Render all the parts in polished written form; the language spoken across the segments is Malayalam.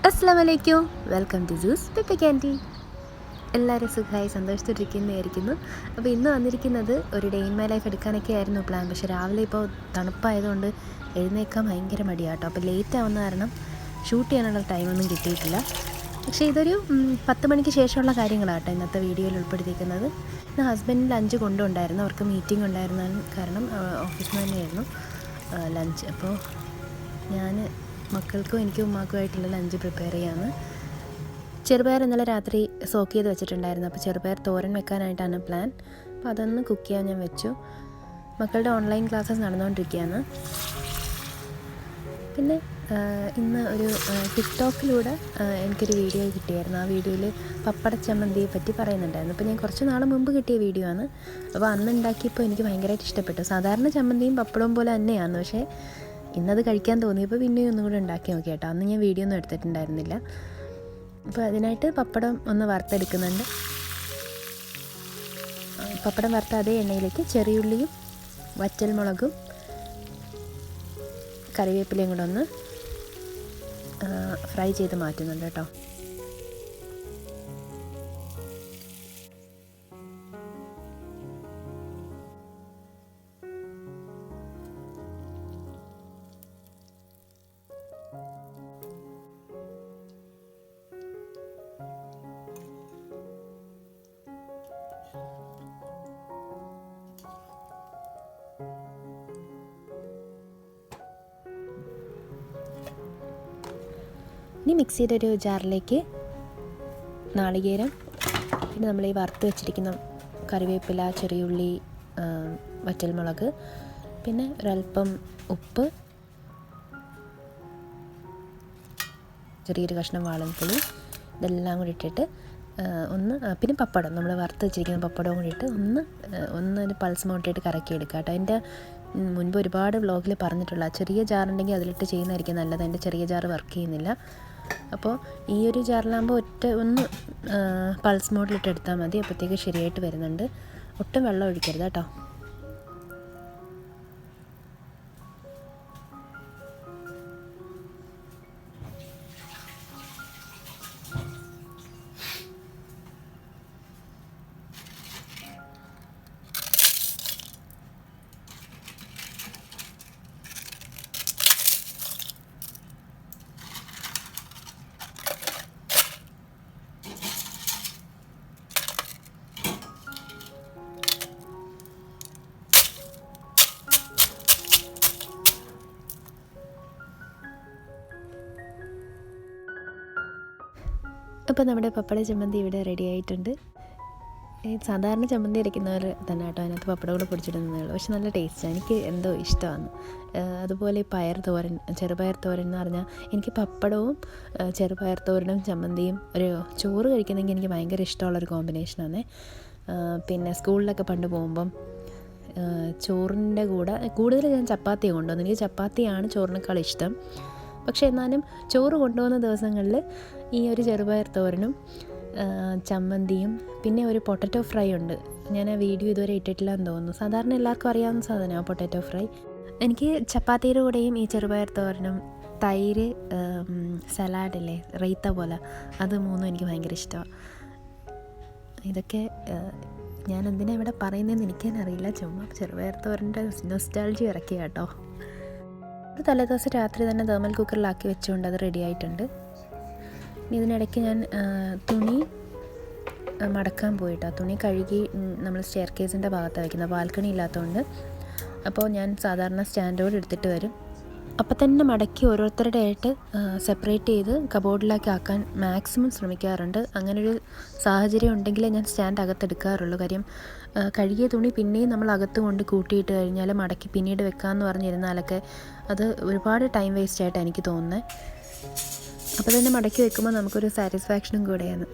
അസ്സലാമലൈക്കും, വെൽക്കം ടു ജ്യൂസ് പെപ്പ ക്യാൻഡി. എല്ലാവരും സുഖമായി സന്തോഷത്തോടിരിക്കുന്നതായിരിക്കുന്നു. അപ്പോൾ ഇന്ന് വന്നിരിക്കുന്നത് ഒരു ഡേ ഇൻ മൈ ലൈഫ് എടുക്കാനൊക്കെ ആയിരുന്നു പ്ലാൻ. പക്ഷേ രാവിലെ ഇപ്പോൾ തണുപ്പായതുകൊണ്ട് എഴുന്നേൽക്കാൻ ഭയങ്കര മടിയാട്ടോ. അപ്പോൾ ലേറ്റ് ആവുന്ന കാരണം ഷൂട്ട് ചെയ്യാനുള്ള ടൈമൊന്നും കിട്ടിയിട്ടില്ല. പക്ഷേ ഇതൊരു 10 മണിക്ക് ശേഷമുള്ള കാര്യങ്ങളാട്ടോ ഇന്നത്തെ വീഡിയോയിൽ ഉൾപ്പെടുത്തിയിരിക്കുന്നത്. ഇന്ന് ഹസ്ബൻഡിന് ലഞ്ച് കൊണ്ടുണ്ടായിരുന്നു. അവർക്ക് മീറ്റിംഗ് ഉണ്ടായിരുന്ന കാരണം ഓഫീസിൽ നിന്ന് തന്നെയായിരുന്നു ലഞ്ച്. അപ്പോൾ ഞാൻ മക്കൾക്കും എനിക്കും ഉമ്മാക്കുമായിട്ടുള്ള ലഞ്ച് പ്രിപ്പയർ ചെയ്യാമെന്ന്. ചെറുപയർ ഇന്നലെ രാത്രി സോക്ക് ചെയ്ത് വെച്ചിട്ടുണ്ടായിരുന്നു. അപ്പോൾ ചെറുപയർ തോരൻ വെക്കാനായിട്ടാണ് പ്ലാൻ. അപ്പോൾ അതൊന്ന് കുക്ക് ചെയ്യാൻ ഞാൻ വെച്ചു. മക്കളുടെ ഓൺലൈൻ ക്ലാസ്സസ് നടന്നുകൊണ്ടിരിക്കുകയാണ്. പിന്നെ ഇന്ന് ഒരു ടിക്ടോക്കിലൂടെ എനിക്കൊരു വീഡിയോ കിട്ടിയായിരുന്നു. ആ വീഡിയോയിൽ പപ്പട ചമ്മന്തിയെ പറ്റി പറയുന്നുണ്ടായിരുന്നു. അപ്പോൾ ഞാൻ കുറച്ച് നാൾ മുമ്പ് കിട്ടിയ വീഡിയോ ആണ്. അപ്പോൾ അന്ന് ഉണ്ടാക്കിയപ്പോൾ എനിക്ക് ഭയങ്കരമായിട്ട് ഇഷ്ടപ്പെട്ടു. സാധാരണ ചമ്മന്തിയും പപ്പടവും പോലെ തന്നെയാണ്, പക്ഷേ ഇന്നത് കഴിക്കാൻ തോന്നിയപ്പോൾ പിന്നെയും ഒന്നും കൂടെ ഉണ്ടാക്കി നോക്കി കേട്ടോ. അന്ന് ഞാൻ വീഡിയോ ഒന്നും എടുത്തിട്ടുണ്ടായിരുന്നില്ല. അപ്പോൾ അതിനായിട്ട് പപ്പടം ഒന്ന് വറുത്തെടുക്കുന്നുണ്ട്. പപ്പടം വറുത്ത അതേ എണ്ണയിലേക്ക് ചെറിയുള്ളിയും വറ്റൽമുളകും കറിവേപ്പിലയും കൂടെ ഒന്ന് ഫ്രൈ ചെയ്ത് മാറ്റുന്നുണ്ട് കേട്ടോ. ഇനി മിക്സിയുടെ ഒരു ജാറിലേക്ക് നാളികേരം, പിന്നെ നമ്മൾ ഈ വറുത്ത് വെച്ചിരിക്കുന്ന കറിവേപ്പില, ചെറിയുള്ളി, വറ്റൽമുളക്, പിന്നെ ഒരല്പം ഉപ്പ്, ചെറിയൊരു കഷ്ണം വാളൻപുളി, ഇതെല്ലാം കൂടി ഇട്ടിട്ട് പിന്നെ പപ്പടം, നമ്മൾ വറുത്ത് വെച്ചിരിക്കുന്ന പപ്പടവും കൂടി ഇട്ട് ഒന്ന് പൾസ് മോട്ടിട്ട് കറക്കി എടുക്കുക കേട്ടോ. അതിൻ്റെ മുൻപ് ഒരുപാട് വ്ളോഗിൽ പറഞ്ഞിട്ടുള്ള ചെറിയ ജാറുണ്ടെങ്കിൽ അതിലിട്ട് ചെയ്യുന്നതായിരിക്കും നല്ലത്. എൻ്റെ ചെറിയ ജാറ് വർക്ക് ചെയ്യുന്നില്ല. അപ്പോൾ ഈ ഒരു ജാറിലാകുമ്പോൾ ഒന്ന് പൾസ് മോഡിലിട്ട് എടുത്താൽ മതി. അപ്പോഴത്തേക്ക് ശരിയായിട്ട് വരുന്നുണ്ട്. ഒട്ടും വെള്ളം ഒഴിക്കരുത് കേട്ടോ. അപ്പോൾ നമ്മുടെ പപ്പട ചമ്മന്തി ഇവിടെ റെഡി ആയിട്ടുണ്ട്. സാധാരണ ചമ്മന്തി അരയ്ക്കുന്നവർ തന്നെ കേട്ടോ അതിനകത്ത് പപ്പടം കൂടെ പൊടിച്ചിടുന്നതേ ഉള്ളൂ. പക്ഷെ നല്ല ടേസ്റ്റാണ്, എനിക്ക് എന്തോ ഇഷ്ടമാണ്. അതുപോലെ പയർ തോരൻ, ചെറുപയർ തോരൻ എന്ന് പറഞ്ഞാൽ എനിക്ക് പപ്പടവും ചെറുപയർ തോരനും ചമ്മന്തിയും ഒരു ചോറ് കഴിക്കുന്നെങ്കിൽ എനിക്ക് ഭയങ്കര ഇഷ്ടമുള്ളൊരു കോമ്പിനേഷനാണ്. പിന്നെ സ്കൂളിലൊക്കെ പണ്ട് പോകുമ്പം ചോറിൻ്റെ കൂടെ കൂടുതൽ ഞാൻ ചപ്പാത്തി കൊണ്ടുവന്നു. എനിക്ക് ചപ്പാത്തിയാണ് ചോറിനേക്കാൾ ഇഷ്ടം. പക്ഷേ എന്നാലും ചോറ് കൊണ്ടുപോകുന്ന ദിവസങ്ങളിൽ ഈ ഒരു ചെറുപയർ തോരനും ചമ്മന്തിയും പിന്നെ ഒരു പൊട്ടറ്റോ ഫ്രൈ ഉണ്ട്. ഞാൻ ആ വീഡിയോ ഇതുവരെ ഇട്ടിട്ടില്ലെന്ന് തോന്നുന്നു. സാധാരണ എല്ലാവർക്കും അറിയാവുന്ന സാധനമാണ് പൊട്ടറ്റോ ഫ്രൈ. എനിക്ക് ചപ്പാത്തിയുടെ കൂടെയും ഈ ചെറുപയർ തോരനും തൈര്, സലാഡില്ലേ റൈത്ത പോലെ, അത് മൂന്നും എനിക്ക് ഭയങ്കര ഇഷ്ടമാണ്. ഇതൊക്കെ ഞാൻ എന്തിനാണ് ഇവിടെ പറയുന്നതെന്ന് എനിക്കറിയില്ല. ചുമ്മാ ചെറുപയർ തോരൻ്റെ നൊസ്റ്റാൾജി ഇറക്കിയ കേട്ടോ. ഒരു തലേദിവസം രാത്രി തന്നെ തേർമൽ കുക്കറിലാക്കി വെച്ചുകൊണ്ട് അത് റെഡി ആയിട്ടുണ്ട്. ഇതിനിടയ്ക്ക് ഞാൻ തുണി മടക്കാൻ പോയിട്ടോ. തുണി കഴുകി നമ്മൾ സ്റ്റെയർ കേസിൻ്റെ ഭാഗത്താണ് വയ്ക്കുന്നത്, ബാൽക്കണി ഇല്ലാത്തതുകൊണ്ട്. അപ്പോൾ ഞാൻ സാധാരണ സ്റ്റാൻഡോട് എടുത്തിട്ട് വരും. അപ്പോൾ തന്നെ മടക്കി ഓരോരുത്തരുടെ ആയിട്ട് സെപ്പറേറ്റ് ചെയ്ത് കബോർഡിലാക്കി ആക്കാൻ മാക്സിമം ശ്രമിക്കാറുണ്ട്. അങ്ങനൊരു സാഹചര്യം ഉണ്ടെങ്കിലേ ഞാൻ സ്റ്റാൻഡ് അകത്തെടുക്കാറുള്ളൂ. കാര്യം കഴുകിയ തുണി പിന്നെയും നമ്മൾ അകത്ത് കൊണ്ട് കൂട്ടിയിട്ട് കഴിഞ്ഞാൽ മടക്കി പിന്നീട് വെക്കാമെന്ന് പറഞ്ഞിരുന്നാലൊക്കെ അത് ഒരുപാട് ടൈം വേസ്റ്റായിട്ടാണ് എനിക്ക് തോന്നുന്നത്. അപ്പോൾ തന്നെ മടക്കി വെക്കുമ്പോൾ നമുക്കൊരു സാറ്റിസ്ഫാക്ഷനും കൂടെയാണ്.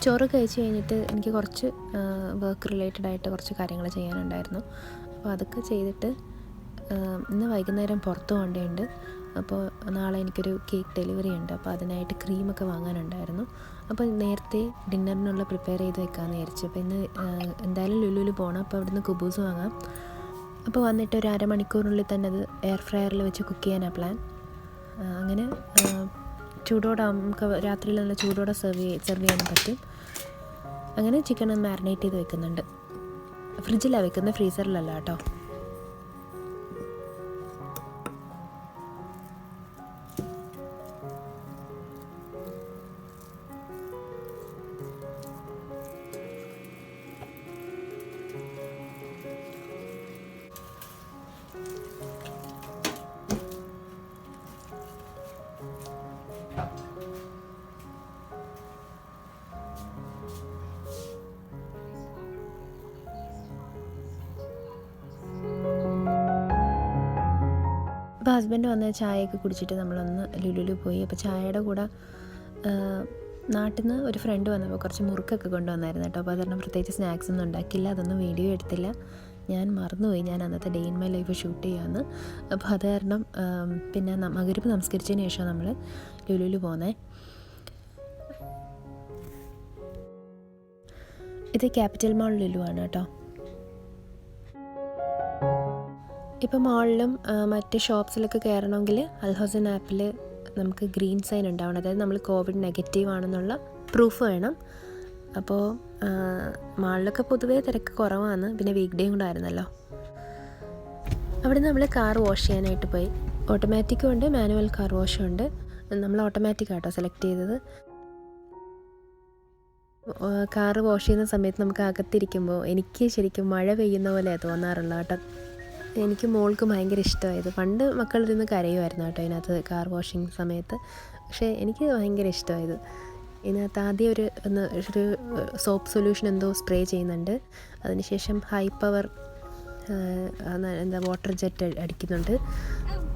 ചോറ് കഴിച്ച് കഴിഞ്ഞിട്ട് എനിക്ക് കുറച്ച് വർക്ക് റിലേറ്റഡ് ആയിട്ട് കുറച്ച് കാര്യങ്ങൾ ചെയ്യാനുണ്ടായിരുന്നു. അപ്പോൾ അതൊക്കെ ചെയ്തിട്ട് ഇന്ന് വൈകുന്നേരം പുറത്ത് പോകേണ്ടതുണ്ട്. അപ്പോൾ നാളെ എനിക്കൊരു കേക്ക് ഡെലിവറി ഉണ്ട്. അപ്പോൾ അതിനായിട്ട് ക്രീമൊക്കെ വാങ്ങാനുണ്ടായിരുന്നു. അപ്പോൾ നേരത്തെ ഡിന്നറിനുള്ള പ്രിപ്പയർ ചെയ്ത് വെക്കാമെന്ന് വിചാരിച്ചു. അപ്പോൾ ഇന്ന് എന്തായാലും ലുലുവിൽ പോകണം. അപ്പോൾ അവിടുന്ന് കുബൂസ് വാങ്ങാം. അപ്പോൾ വന്നിട്ട് ഒരു അരമണിക്കൂറിനുള്ളിൽ തന്നെ അത് എയർ ഫ്രയറിൽ വെച്ച് കുക്ക് ചെയ്യാനാണ് പ്ലാൻ. അങ്ങനെ ചൂടോടെ നമുക്ക് രാത്രിയിൽ നല്ല ചൂടോടെ സെർവ് ചെയ്യാനും പറ്റും. അങ്ങനെ ചിക്കൻ മാരിനേറ്റ് ചെയ്ത് വെക്കുന്നുണ്ട്. ഫ്രിഡ്ജിലാണ് വെക്കുന്നത്, ഫ്രീസറിലല്ല കേട്ടോ. അപ്പോൾ ഹസ്ബൻഡ് വന്ന് ചായയൊക്കെ കുടിച്ചിട്ട് നമ്മളൊന്ന് ലുലുവിൽ പോയി. അപ്പോൾ ചായയുടെ കൂടെ നാട്ടിൽ നിന്ന് ഒരു ഫ്രണ്ട് വന്നപ്പോൾ കുറച്ച് മുറുക്കൊക്കെ കൊണ്ടുവന്നായിരുന്നു കേട്ടോ. അപ്പോൾ അതുകൊണ്ട് പ്രത്യേകിച്ച് സ്നാക്സ് ഒന്നും ഉണ്ടാക്കില്ല, അതൊന്നും വീഡിയോ എടുത്തില്ല. ഞാൻ മറന്നുപോയി ഞാൻ അന്നത്തെ day in my life shoot ചെയ്യാമെന്ന്. അപ്പോൾ അത് കാരണം പിന്നെ മഗ്‌രിബ് നമസ്കരിച്ചതിന് ശേഷം നമ്മൾ ലുലുവിൽ പോകുന്നത്. ഇത് ക്യാപിറ്റൽ മാൾ ലുലു ആണ് കേട്ടോ. ഇപ്പോൾ മാളിലും മറ്റ് ഷോപ്സിലൊക്കെ കയറണമെങ്കിൽ അൽഹസൻ ആപ്പിൽ നമുക്ക് ഗ്രീൻ സൈൻ ഉണ്ടാവണം, അതായത് നമ്മൾ കോവിഡ് നെഗറ്റീവ് ആണെന്നുള്ള പ്രൂഫ് വേണം. അപ്പോൾ മാളിലൊക്കെ പൊതുവേ തിരക്ക് കുറവാണ്, പിന്നെ വീക്ക് ഡേ കൊണ്ടായിരുന്നല്ലോ. അവിടെ നമ്മൾ കാർ വാഷ് ചെയ്യാനായിട്ട് പോയി. ഓട്ടോമാറ്റിക്കും ഉണ്ട്, മാനുവൽ കാർ വാഷും ഉണ്ട്. നമ്മൾ ഓട്ടോമാറ്റിക് ആട്ടോ സെലക്ട് ചെയ്തത്. കാറ് വാഷ് ചെയ്യുന്ന സമയത്ത് നമുക്ക് അകത്തിരിക്കുമ്പോൾ എനിക്ക് ശരിക്കും മഴ പെയ്യുന്ന പോലെയാണ് തോന്നാറുള്ളത് കേട്ടോ. എനിക്ക് മോൾക്ക് ഭയങ്കര ഇഷ്ടമായത്. പണ്ട് മക്കളിരുന്ന് കരയുമായിരുന്നു കേട്ടോ ഇതിനകത്ത് കാർ വാഷിങ് സമയത്ത്. പക്ഷേ എനിക്ക് ഭയങ്കര ഇഷ്ടമായത്. ഇതിനകത്ത് ആദ്യം ഒരു സോപ്പ് സൊല്യൂഷൻ എന്തോ സ്പ്രേ ചെയ്യുന്നുണ്ട്. അതിനുശേഷം ഹൈ പവർ വാട്ടർ ജെറ്റ് അടിക്കുന്നുണ്ട്.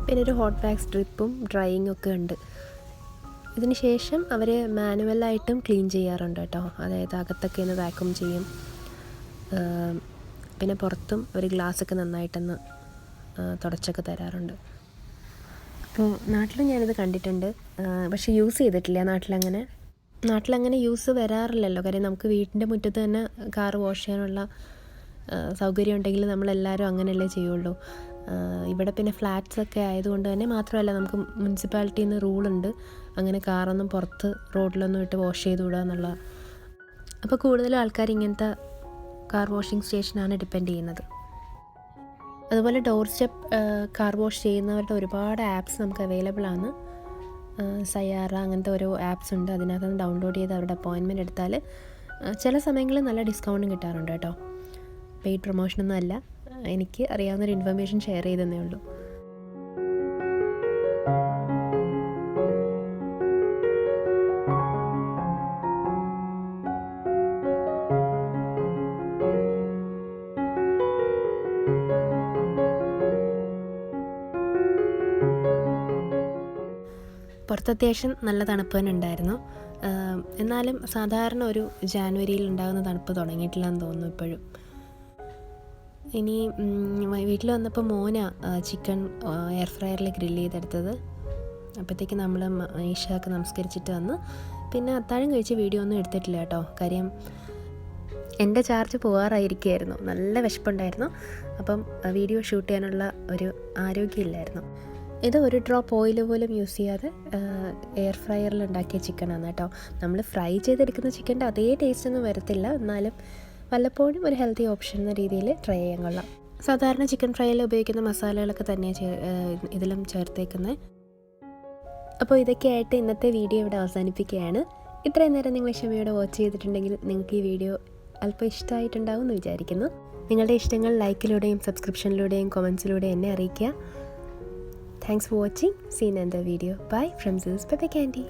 പിന്നെ ഒരു ഹോട്ട് വാക്സ് ഡ്രിപ്പും ഡ്രൈയിങ്ങും ഒക്കെ ഉണ്ട്. ഇതിന് ശേഷം അവർ മാനുവലായിട്ടും ക്ലീൻ ചെയ്യാറുണ്ട് കേട്ടോ. അതായത് അകത്തൊക്കെ ഒന്ന് വാക്യൂം ചെയ്യും. പിന്നെ പുറത്തും ഒരു ഗ്ലാസ്സൊക്കെ നന്നായിട്ടൊന്ന് തുടച്ചൊക്കെ തരാറുണ്ട്. അപ്പോൾ നാട്ടിലും ഞാനിത് കണ്ടിട്ടുണ്ട്, പക്ഷേ യൂസ് ചെയ്തിട്ടില്ല. നാട്ടിലങ്ങനെ യൂസ് വരാറില്ലല്ലോ. കാര്യം നമുക്ക് വീട്ടിൻ്റെ മുറ്റത്ത് തന്നെ കാർ വാഷ് ചെയ്യാനുള്ള സൗകര്യം ഉണ്ടെങ്കിൽ നമ്മളെല്ലാവരും അങ്ങനെയല്ലേ ചെയ്യുള്ളൂ. ഇവിടെ പിന്നെ ഫ്ലാറ്റ്സൊക്കെ ആയതുകൊണ്ട് തന്നെ മാത്രമല്ല, നമുക്ക് മുനിസിപ്പാലിറ്റിയിൽ നിന്ന് റൂളുണ്ട് അങ്ങനെ കാറൊന്നും പുറത്ത് റോഡിലൊന്നും ഇട്ട് വാഷ് ചെയ്തുകൂടാ എന്നുള്ള. അപ്പോൾ കൂടുതലും ആൾക്കാർ ഇങ്ങനത്തെ കാർ വാഷിംഗ് സ്റ്റേഷനാണ് ഡിപ്പെൻഡ് ചെയ്യുന്നത്. അതുപോലെ ഡോർ സ്റ്റെപ്പ് കാർ വാഷ് ചെയ്യുന്നവരുടെ ഒരുപാട് ആപ്സ് നമുക്ക് അവൈലബിൾ ആണ്. സയാറ അങ്ങനത്തെ ഓരോ ആപ്സ് ഉണ്ട്. അതിനകത്ത് ഡൗൺലോഡ് ചെയ്ത് അവരുടെ അപ്പോയിൻമെൻറ്റ് എടുത്താൽ ചില സമയങ്ങളിൽ നല്ല ഡിസ്കൗണ്ടും കിട്ടാറുണ്ട് കേട്ടോ. പെയ്ഡ് പ്രൊമോഷനൊന്നും അല്ല, എനിക്ക് അറിയാവുന്നൊരു ഇൻഫർമേഷൻ ഷെയർ ചെയ്തതേ ഉള്ളൂ. പുറത്ത് അത്യാവശ്യം നല്ല തണുപ്പ് തന്നെ ഉണ്ടായിരുന്നു. എന്നാലും സാധാരണ ഒരു ജാനുവരിയിൽ ഉണ്ടാകുന്ന തണുപ്പ് തുടങ്ങിയിട്ടില്ലെന്ന് തോന്നുന്നു ഇപ്പോഴും. ഇനി വീട്ടിൽ വന്നപ്പോൾ മോനാ ചിക്കൻ എയർ ഫ്രയറിൽ ഗ്രില്ല് ചെയ്തെടുത്തത്. അപ്പോഴത്തേക്ക് നമ്മൾ ഈശാക്ക് നമസ്കരിച്ചിട്ട് വന്ന് പിന്നെ അത്താഴം കഴിച്ച് വീഡിയോ ഒന്നും എടുത്തിട്ടില്ല കേട്ടോ. കാര്യം എൻ്റെ ചാർജ് പോകാറായിരിക്കുമായിരുന്നു, നല്ല വിശപ്പുണ്ടായിരുന്നു. അപ്പം വീഡിയോ ഷൂട്ട് ചെയ്യാനുള്ള ഒരു ആരോഗ്യമില്ലായിരുന്നു. ഇത് ഒരു ഡ്രോപ്പ് ഓയിൽ പോലും യൂസ് ചെയ്യാതെ എയർ ഫ്രയറിൽ ഉണ്ടാക്കിയ ചിക്കനാണ് കേട്ടോ. നമ്മൾ ഫ്രൈ ചെയ്തെടുക്കുന്ന ചിക്കൻ്റെ അതേ ടേസ്റ്റ് ഒന്നും വരത്തില്ല, എന്നാലും വല്ലപ്പോഴും ഒരു ഹെൽത്തി ഓപ്ഷൻ എന്ന രീതിയിൽ ട്രൈ ചെയ്യാൻ കൊള്ളാം. സാധാരണ ചിക്കൻ ഫ്രൈയിൽ ഉപയോഗിക്കുന്ന മസാലകളൊക്കെ തന്നെ ഇതിലും ചേർത്തേക്കുന്നത്. അപ്പോൾ ഇതൊക്കെയായിട്ട് ഇന്നത്തെ വീഡിയോ ഇവിടെ അവസാനിപ്പിക്കുകയാണ്. ഇത്രയും നേരം നിങ്ങൾ ക്ഷമയോടെ വാച്ച് ചെയ്തിട്ടുണ്ടെങ്കിൽ നിങ്ങൾക്ക് ഈ വീഡിയോ അല്പം ഇഷ്ടമായിട്ടുണ്ടാവും എന്ന് വിചാരിക്കുന്നു. നിങ്ങളുടെ ഇഷ്ടങ്ങൾ ലൈക്കിലൂടെയും സബ്സ്ക്രിപ്ഷനിലൂടെയും കമൻസിലൂടെയും എന്നെ അറിയിക്കുക. Thanks for watching. See you in another video. Bye from Zeus Pepe Candy.